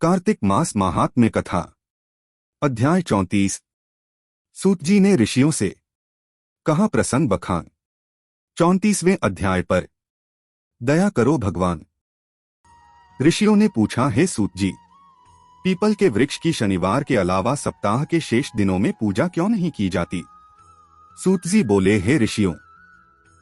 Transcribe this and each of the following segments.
कार्तिक मास महात्म्य कथा। अध्याय 34। सूत जी ने ऋषियों से कहा प्रसन्न बखान। 34वें अध्याय पर दया करो भगवान। ऋषियों ने पूछा, हे सूत जी, पीपल के वृक्ष की शनिवार के अलावा सप्ताह के शेष दिनों में पूजा क्यों नहीं की जाती? सूत जी बोले, हे ऋषियों,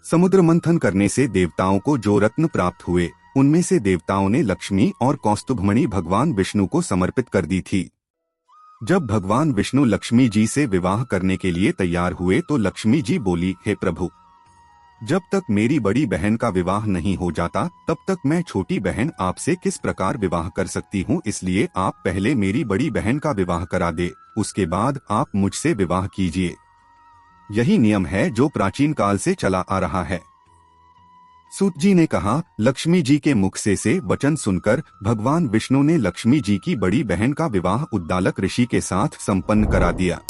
समुद्र मंथन करने से देवताओं को जो रत्न प्राप्त हुए उनमें से देवताओं ने लक्ष्मी और कौस्तुभमणि भगवान विष्णु को समर्पित कर दी थी। जब भगवान विष्णु लक्ष्मी जी से विवाह करने के लिए तैयार हुए तो लक्ष्मी जी बोली, हे प्रभु, जब तक मेरी बड़ी बहन का विवाह नहीं हो जाता तब तक मैं छोटी बहन आपसे किस प्रकार विवाह कर सकती हूँ, इसलिए आप पहले मेरी बड़ी बहन का विवाह करा दे, उसके बाद आप मुझसे विवाह कीजिए। यही नियम है जो प्राचीन काल से चला आ रहा है। सूत जी ने कहा, लक्ष्मी जी के मुख से वचन सुनकर भगवान विष्णु ने लक्ष्मी जी की बड़ी बहन का विवाह उद्दालक ऋषि के साथ संपन्न करा दिया।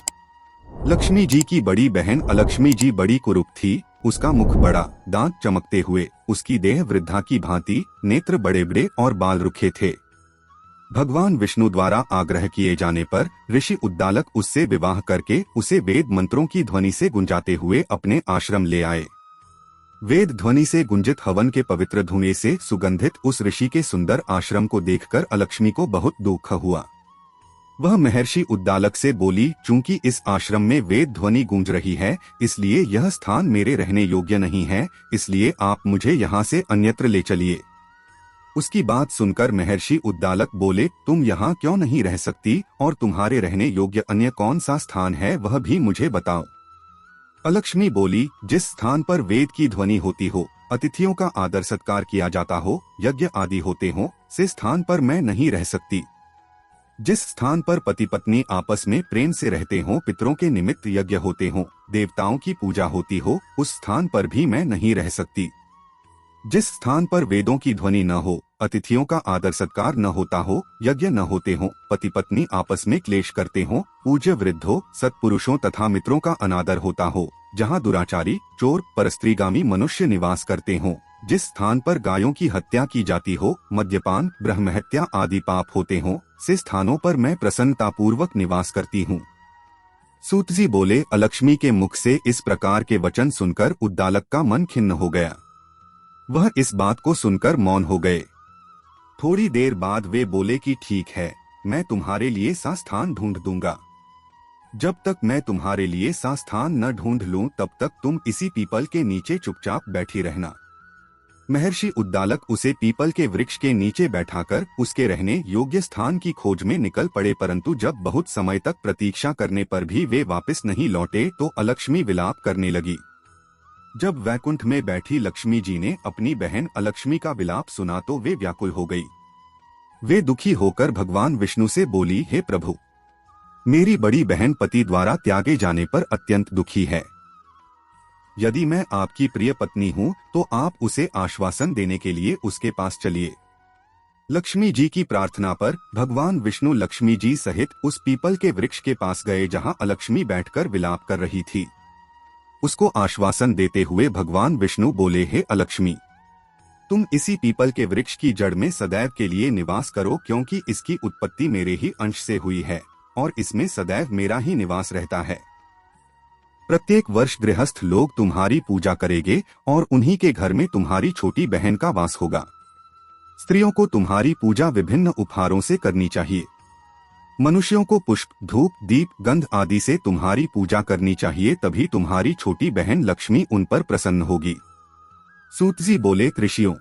लक्ष्मी जी की बड़ी बहन अलक्ष्मी जी बड़ी कुरूप थी। उसका मुख बड़ा, दांत चमकते हुए, उसकी देह वृद्धा की भांति, नेत्र बड़े बड़े और बाल रुखे थे। भगवान विष्णु द्वारा आग्रह किए जाने पर ऋषि उद्दालक उससे विवाह करके उसे वेद मंत्रों की ध्वनि से गुंजाते हुए अपने आश्रम ले आए। वेद ध्वनि से गुंजित हवन के पवित्र धुएं से सुगंधित उस ऋषि के सुंदर आश्रम को देखकर अलक्ष्मी को बहुत दुख हुआ। वह महर्षि उद्दालक से बोली, चूंकि इस आश्रम में वेद ध्वनि गूंज रही है, इसलिए यह स्थान मेरे रहने योग्य नहीं है, इसलिए आप मुझे यहाँ से अन्यत्र ले चलिए। उसकी बात सुनकर महर्षि उद्दालक बोले, तुम यहाँ क्यों नहीं रह सकती और तुम्हारे रहने योग्य अन्य कौन सा स्थान है वह भी मुझे बताओ। अलक्ष्मी बोली, जिस स्थान पर वेद की ध्वनि होती हो, अतिथियों का आदर सत्कार किया जाता हो, यज्ञ आदि होते हो, से स्थान पर मैं नहीं रह सकती। जिस स्थान पर पति पत्नी आपस में प्रेम से रहते हो, पितरों के निमित्त यज्ञ होते हो, देवताओं की पूजा होती हो, उस स्थान पर भी मैं नहीं रह सकती। जिस स्थान पर वेदों की ध्वनि न हो, अतिथियों का आदर सत्कार न होता हो, यज्ञ न होते हो, पति पत्नी आपस में क्लेश करते हो, पूज्य वृद्धों, सत्पुरुषों तथा मित्रों का अनादर होता हो, जहाँ दुराचारी, चोर, परस्त्रीगामी मनुष्य निवास करते हो, जिस स्थान पर गायों की हत्या की जाती हो, मद्यपान, ब्रह्महत्या आदि पाप होते हो, से स्थानों पर मैं प्रसन्नतापूर्वक निवास करती हूँ। सूत जी बोले, अलक्ष्मी के मुख से इस प्रकार के वचन सुनकर उद्दालक का मन खिन्न हो गया। वह इस बात को सुनकर मौन हो गए। थोड़ी देर बाद वे बोले कि ठीक है, मैं तुम्हारे लिए सा स्थान ढूंढ दूंगा। जब तक मैं तुम्हारे लिए सा स्थान न ढूंढ लूं तब तक तुम इसी पीपल के नीचे चुपचाप बैठी रहना। महर्षि उद्दालक उसे पीपल के वृक्ष के नीचे बैठाकर उसके रहने योग्य स्थान की खोज में निकल पड़े, परंतु जब बहुत समय तक प्रतीक्षा करने पर भी वे वापस नहीं लौटे तो अलक्ष्मी विलाप करने लगी। जब वैकुंठ में बैठी लक्ष्मी जी ने अपनी बहन अलक्ष्मी का विलाप सुना तो वे व्याकुल हो गई। वे दुखी होकर भगवान विष्णु से बोली, हे प्रभु, मेरी बड़ी बहन पति द्वारा त्यागे जाने पर अत्यंत दुखी है। यदि मैं आपकी प्रिय पत्नी हूँ तो आप उसे आश्वासन देने के लिए उसके पास चलिए। लक्ष्मी जी की प्रार्थना पर भगवान विष्णु लक्ष्मी जी सहित उस पीपल के वृक्ष के पास गए जहाँ अलक्ष्मी बैठकर विलाप कर रही थी। उसको आश्वासन देते हुए भगवान विष्णु बोले, हे अलक्ष्मी, तुम इसी पीपल के वृक्ष की जड़ में सदैव के लिए निवास करो, क्योंकि इसकी उत्पत्ति मेरे ही अंश से हुई है और इसमें सदैव मेरा ही निवास रहता है। प्रत्येक वर्ष गृहस्थ लोग तुम्हारी पूजा करेंगे और उन्हीं के घर में तुम्हारी छोटी बहन का वास होगा। स्त्रियों को तुम्हारी पूजा विभिन्न उपहारों से करनी चाहिए। मनुष्यों को पुष्प, धूप, दीप, गंध आदि से तुम्हारी पूजा करनी चाहिए, तभी तुम्हारी छोटी बहन लक्ष्मी उन पर प्रसन्न होगी। सूत जी बोले, ऋषियों,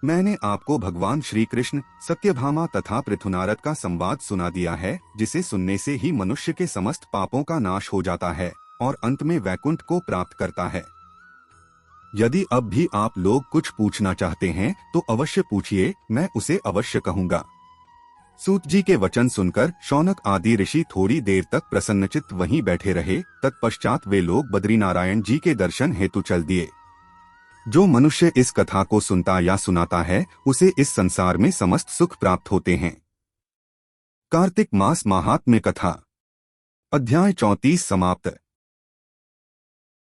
मैंने आपको भगवान श्री कृष्ण, सत्यभामा तथा पृथुनारद का संवाद सुना दिया है, जिसे सुनने से ही मनुष्य के समस्त पापों का नाश हो जाता है और अंत में वैकुंठ को प्राप्त करता है। यदि अब भी आप लोग कुछ पूछना चाहते हैं तो अवश्य पूछिए, मैं उसे अवश्य कहूँगा। सूत जी के वचन सुनकर शौनक आदि ऋषि थोड़ी देर तक प्रसन्नचित्त वहीं बैठे रहे। तत्पश्चात वे लोग बद्रीनारायण जी के दर्शन हेतु चल दिए। जो मनुष्य इस कथा को सुनता या सुनाता है उसे इस संसार में समस्त सुख प्राप्त होते हैं। कार्तिक मास महात्म्य कथा। अध्याय 34 समाप्त।